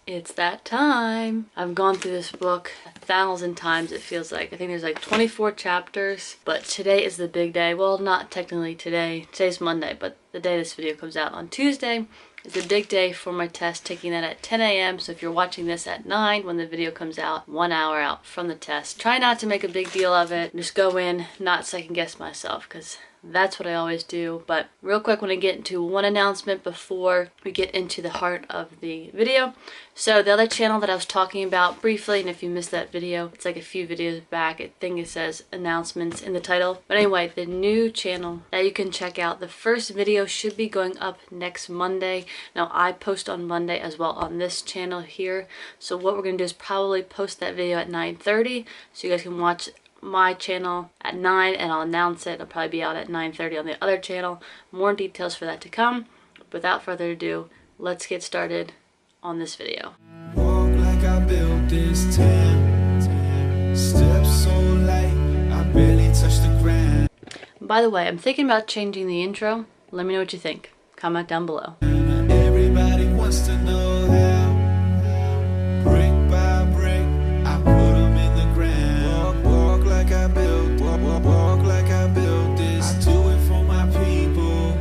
It's that time. I've gone through this book 1,000 times, it feels like. I think there's like 24 chapters, but today is the big day. Well, not technically today. Today's Monday, but the day this video comes out on Tuesday is a big day for my test, taking that at 10 a.m. So if you're watching this at 9 when the video comes out, 1 hour out from the test. Try not to make a big deal of it. Just go in, not second guess myself, because that's what I always do. But real quick, I want to get into one announcement before we get into the heart of the video. So the other channel that I was talking about briefly, and if you missed that video, it's like a few videos back. I think it says announcements in the title. But anyway, the new channel that you can check out, the first video should be going up next Monday. Now I post on Monday as well on this channel here. So what we're going to do is probably post that video at 9:30 so you guys can watch my channel at 9, and I'll announce it. It'll probably be out at 9:30 on the other channel. More details for that to come. Without further ado, let's get started on this video. Walk like I built this town. Steps so light, I barely touch the ground. By the way, I'm thinking about changing the intro. Let me know what you think. Comment down below. Everybody wants to know how. Brick by brick, I put them in the ground. Walk like I built, walk like I built this. I do it for my people,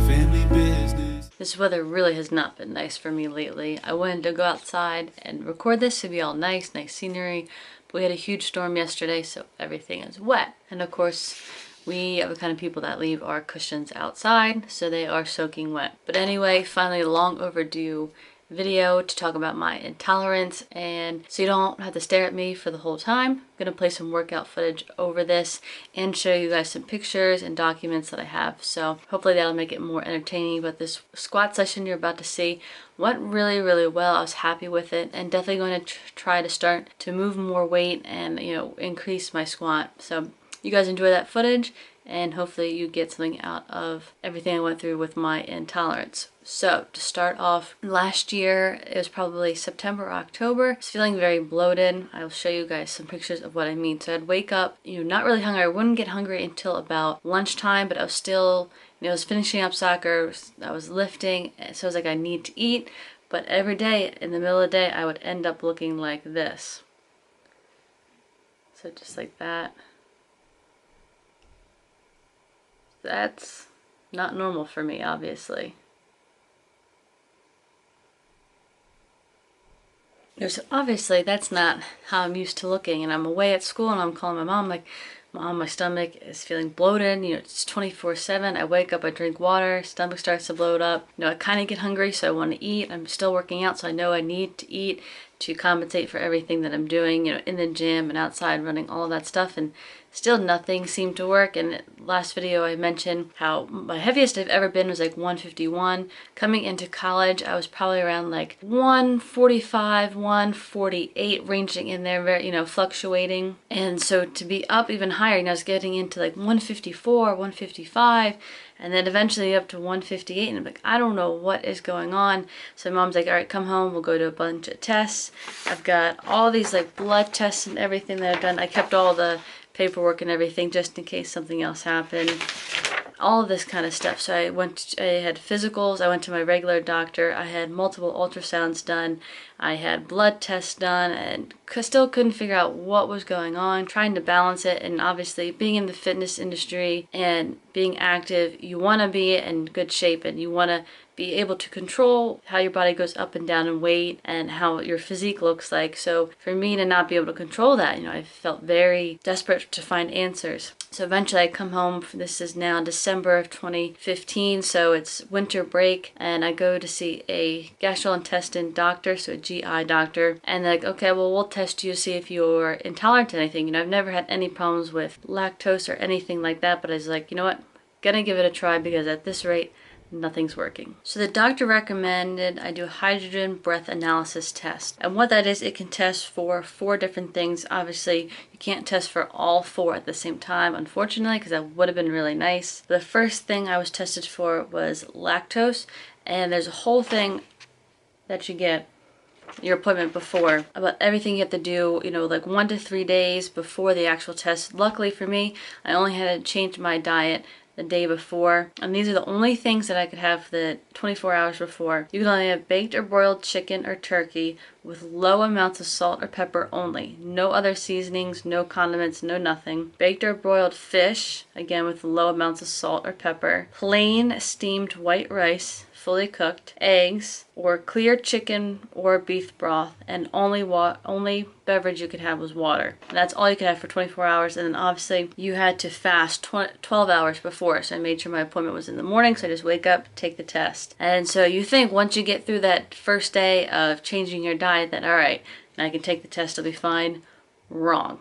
family business. This weather really has not been nice for me lately. I wanted to go outside and record this to be all nice scenery, but we had a huge storm yesterday, so everything is wet. And of course, we are the kind of people that leave our cushions outside, so they are soaking wet. But anyway, finally a long overdue video to talk about my intolerance, and so you don't have to stare at me for the whole time. I'm gonna play some workout footage over this and show you guys some pictures and documents that I have, so hopefully that'll make it more entertaining. But this squat session you're about to see went really well. I was happy with it, and definitely going to try to start to move more weight and, you know, increase my squat. So you guys enjoy that footage, and hopefully you get something out of everything I went through with my intolerance. So to start off, last year, it was probably September or October. I was feeling very bloated. I'll show you guys some pictures of what I mean. So I'd wake up, you know, not really hungry. I wouldn't get hungry until about lunchtime, but I was still, you know, I was finishing up soccer, I was lifting, so I was like, I need to eat. But every day, in the middle of the day, I would end up looking like this. So just like that. That's not normal for me, obviously. So obviously that's not how I'm used to looking, and I'm away at school and I'm calling my mom like, Mom, my stomach is feeling bloated, you know, it's 24/7. I wake up, I drink water, stomach starts to bloat up. You know, I kind of get hungry, so I want to eat. I'm still working out, so I know I need to eat to compensate for everything that I'm doing, you know, in the gym and outside running, all of that stuff, and still nothing seemed to work. And last video I mentioned how my heaviest I've ever been was like 151. Coming into college, I was probably around like 145, 148, ranging in there, very, you know, fluctuating. And so to be up even higher, you know, I was getting into like 154, 155, and then eventually up to 158, and I'm like, I don't know what is going on. So Mom's like, all right, come home, we'll go to a bunch of tests. I've got all these like blood tests and everything that I've done. I kept all the paperwork and everything just in case something else happened, all of this kind of stuff. So I had physicals, I went to my regular doctor, I had multiple ultrasounds done, I had blood tests done, and still couldn't figure out what was going on, trying to balance it. And obviously being in the fitness industry and being active, you want to be in good shape, and you want to be able to control how your body goes up and down in weight and how your physique looks like. So for me to not be able to control that, you know, I felt very desperate to find answers. So eventually I come home, this is now December of 2015, so it's winter break, and I go to see a gastrointestinal doctor, so a GI doctor, and they're like, okay, well, we'll test you to see if you're intolerant to anything. You know, I've never had any problems with lactose or anything like that, but I was like, you know what, gonna give it a try, because at this rate, nothing's working. So the doctor recommended I do a hydrogen breath analysis test. And what that is, it can test for 4 different things. Obviously, you can't test for all 4 at the same time, unfortunately, because that would have been really nice. The first thing I was tested for was lactose, and there's a whole thing that you get your appointment before about everything you have to do, you know, like 1 to 3 days before the actual test. Luckily for me, I only had to change my diet the day before. And these are the only things that I could have the 24 hours before. You can only have baked or broiled chicken or turkey with low amounts of salt or pepper only. No other seasonings, no condiments, no nothing. Baked or broiled fish, again with low amounts of salt or pepper. Plain steamed white rice, fully cooked, eggs, or clear chicken or beef broth, and only beverage you could have was water. And that's all you could have for 24 hours, and then obviously you had to fast 12 hours before, so I made sure my appointment was in the morning, so I just wake up, take the test. And so you think once you get through that first day of changing your diet that, all right, now I can take the test, I'll be fine. Wrong.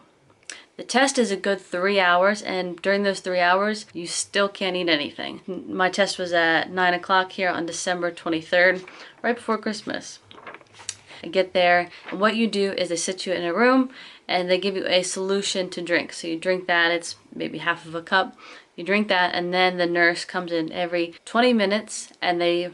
The test is a good 3 hours, and during those 3 hours, you still can't eat anything. My test was at 9 o'clock here on December 23rd, right before Christmas. I get there, and what you do is they sit you in a room, and they give you a solution to drink. So you drink that, it's maybe half of a cup. You drink that, and then the nurse comes in every 20 minutes, and they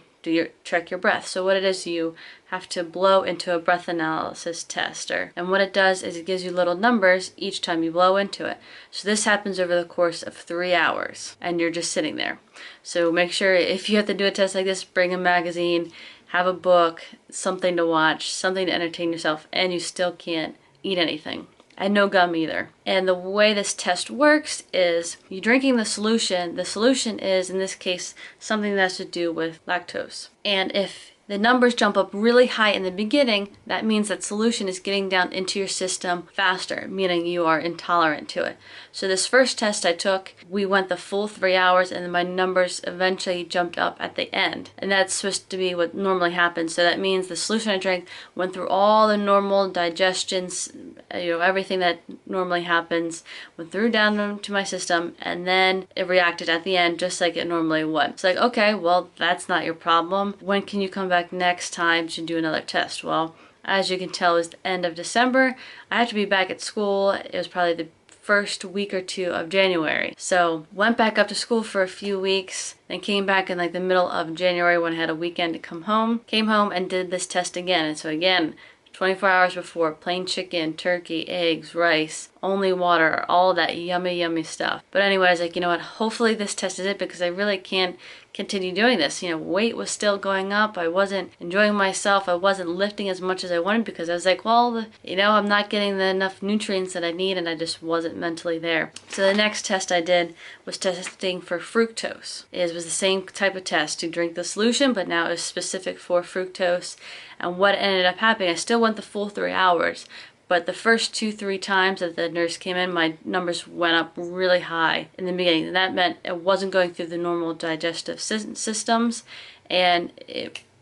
check your breath. So what it is, you have to blow into a breath analysis tester. And what it does is it gives you little numbers each time you blow into it. So this happens over the course of 3 hours, and you're just sitting there. So make sure if you have to do a test like this, bring a magazine, have a book, something to watch, something to entertain yourself, and you still can't eat anything. And no gum either. And the way this test works is you're drinking the solution. The solution is, in this case, something that has to do with lactose. And if the numbers jump up really high in the beginning, that means that solution is getting down into your system faster, meaning you are intolerant to it. So this first test I took, we went the full 3 hours, and my numbers eventually jumped up at the end. And that's supposed to be what normally happens. So that means the solution I drank went through all the normal digestions, everything that normally happens, went through down to my system, and then it reacted at the end just like it normally would. It's like, okay, well, that's not your problem. When can you come back next time to do another test? Well, as you can tell, it's the end of December. I have to be back at school. It was probably the first week or two of January. So went back up to school for a few weeks, then came back in like the middle of January when I had a weekend to come home. Came home and did this test again. And so again, 24 hours before, plain chicken, turkey, eggs, rice, only water, all that yummy, yummy stuff. But anyway, I was like, you know what, hopefully this test is it, because I really can't continue doing this. Weight was still going up. I wasn't enjoying myself. I wasn't lifting as much as I wanted because I was like, well, I'm not getting enough nutrients that I need, and I just wasn't mentally there. So the next test I did was testing for fructose. It was the same type of test to drink the solution, but now it was specific for fructose. And what ended up happening, I still went the full 3 hours, but the first 2-3 times that the nurse came in, my numbers went up really high in the beginning. And that meant it wasn't going through the normal digestive systems, and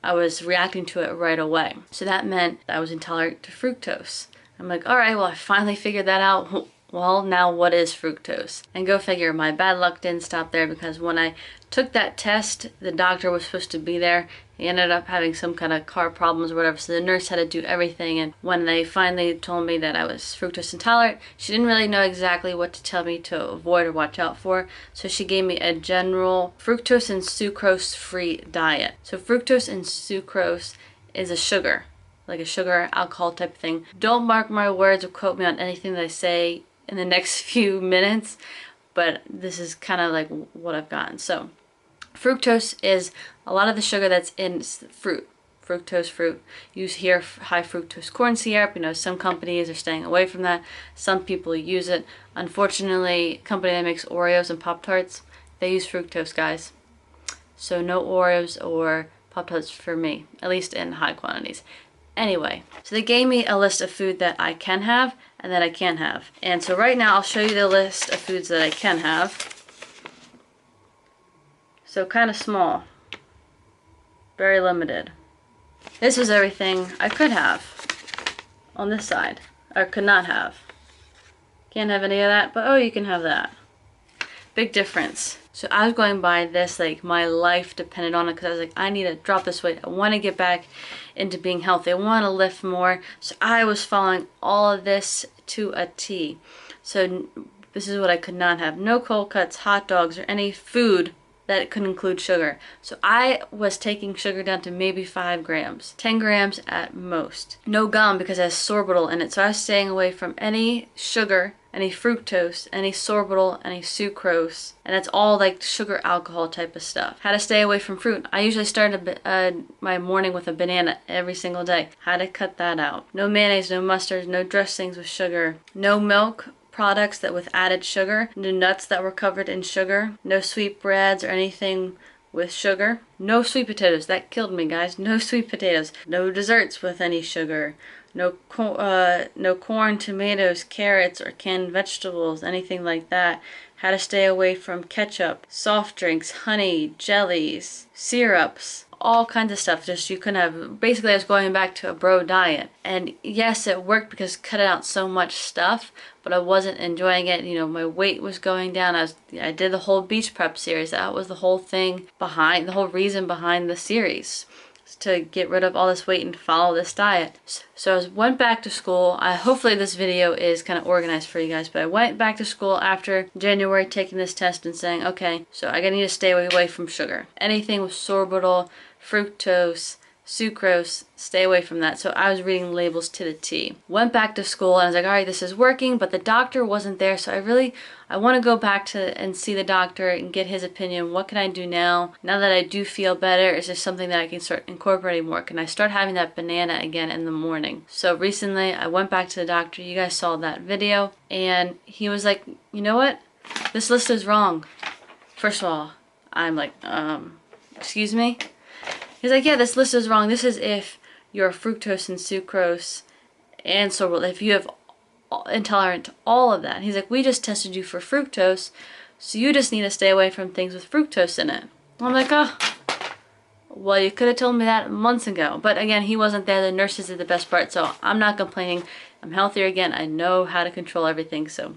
I was reacting to it right away. So that meant I was intolerant to fructose. I'm like, all right, well, I finally figured that out. Well, now what is fructose? And go figure, my bad luck didn't stop there, because when I took that test, the doctor was supposed to be there. He ended up having some kind of car problems or whatever, so the nurse had to do everything. And when they finally told me that I was fructose intolerant, she didn't really know exactly what to tell me to avoid or watch out for. So she gave me a general fructose and sucrose-free diet. So fructose and sucrose is a sugar, like a sugar alcohol type of thing. Don't mark my words or quote me on anything that I say in the next few minutes, but this is kind of like what I've gotten. So fructose is a lot of the sugar that's in fruit. Fructose fruit. You hear high fructose corn syrup. Some companies are staying away from that. Some people use it. Unfortunately, a company that makes Oreos and Pop-Tarts, they use fructose, guys. So no Oreos or Pop-Tarts for me, at least in high quantities. Anyway, so they gave me a list of food that I can have and that I can't have. And so right now I'll show you the list of foods that I can have. So kind of small, very limited. This is everything I could have on this side, or could not have. Can't have any of that, but oh, you can have that. Big difference. So I was going by this, like my life depended on it, because I was like, I need to drop this weight. I want to get back into being healthy. I want to lift more. So I was following all of this to a T. So this is what I could not have. No cold cuts, hot dogs, or any food that it could include sugar. So I was taking sugar down to maybe 5 grams, 10 grams at most. No gum because it has sorbitol in it. So I was staying away from any sugar, any fructose, any sorbitol, any sucrose, and that's all like sugar alcohol type of stuff. How to stay away from fruit. I usually start my morning with a banana every single day. How to cut that out. No mayonnaise, no mustard, no dressings with sugar, no milk products that with added sugar, no nuts that were covered in sugar, no sweet breads or anything with sugar, no sweet potatoes. That killed me, guys. No sweet potatoes, no desserts with any sugar, no corn, tomatoes, carrots, or canned vegetables, anything like that. How to stay away from ketchup, soft drinks, honey, jellies, syrups, all kinds of stuff. Just you couldn't have. Basically, I was going back to a bro diet, and yes, it worked because it cut out so much stuff, but I wasn't enjoying it. You know, my weight was going down. I did the whole beach prep series. That was the whole thing behind, the whole reason behind the series, to get rid of all this weight and follow this diet. So I went back to school. Hopefully this video is kind of organized for you guys, but I went back to school after January taking this test and saying, okay, so I need to stay away from sugar. Anything with sorbitol, fructose, sucrose, stay away from that. So I was reading labels to the T. Went back to school and I was like, all right, this is working, but the doctor wasn't there. So I want to go back to and see the doctor and get his opinion. What can I do now? Now that I do feel better, is there something that I can start incorporating more? Can I start having that banana again in the morning? So recently I went back to the doctor. You guys saw that video, and he was like, you know what? This list is wrong. First of all, I'm like, excuse me? He's like, yeah, this list is wrong. This is if you're fructose and sucrose and sorbitol. If you have intolerant to all of that. He's like, we just tested you for fructose, so you just need to stay away from things with fructose in it. I'm like, oh, well, you could have told me that months ago. But again, he wasn't there. The nurses did the best part, so I'm not complaining. I'm healthier again. I know how to control everything, so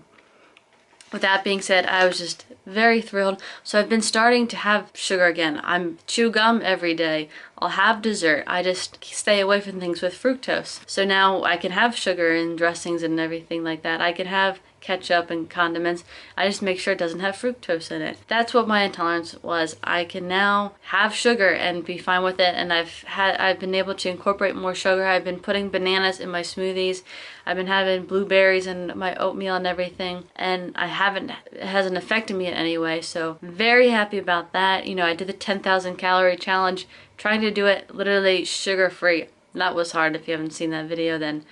with that being said, I was just very thrilled. So I've been starting to have sugar again. I'm chew gum every day. I'll have dessert. I just stay away from things with fructose. So now I can have sugar and dressings and everything like that. I can have ketchup and condiments. I just make sure it doesn't have fructose in it. That's what my intolerance was. I can now have sugar and be fine with it, and I've been able to incorporate more sugar. I've been putting bananas in my smoothies. I've been having blueberries in my oatmeal and everything, and it hasn't affected me in any way. So very happy about that. You know, I did the 10,000 calorie challenge, trying to do it literally sugar free. That was hard. If you haven't seen that video, then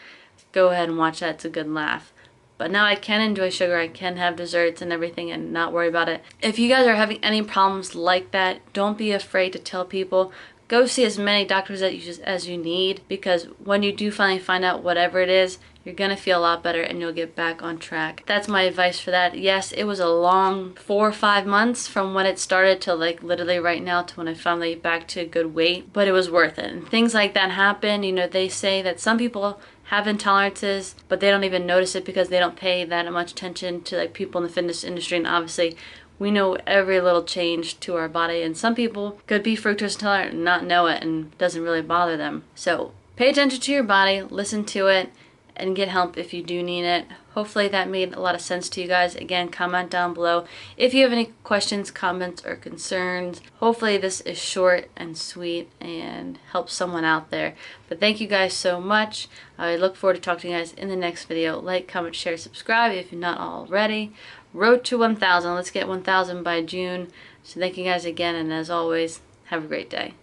go ahead and watch that. It's a good laugh. But now I can enjoy sugar. I can have desserts and everything and not worry about it. If you guys are having any problems like that, don't be afraid to tell people. Go see as many doctors as you need, because when you do finally find out whatever it is, you're going to feel a lot better and you'll get back on track. That's my advice for that. Yes, it was a long 4 or 5 months from when it started to like literally right now to when I finally back to a good weight, but it was worth it. And things like that happen. You know, they say that some people have intolerances, but they don't even notice it because they don't pay that much attention to like people in the fitness industry. And obviously we know every little change to our body, and some people could be fructose intolerant and not know it and it doesn't really bother them. So pay attention to your body, listen to it, and get help if you do need it. Hopefully that made a lot of sense to you guys. Again, comment down below if you have any questions, comments, or concerns. Hopefully this is short and sweet and helps someone out there. But thank you guys so much. I look forward to talking to you guys in the next video. Like, comment, share, subscribe if you're not already. Road to 1,000. Let's get 1,000 by June. So thank you guys again, and as always, have a great day.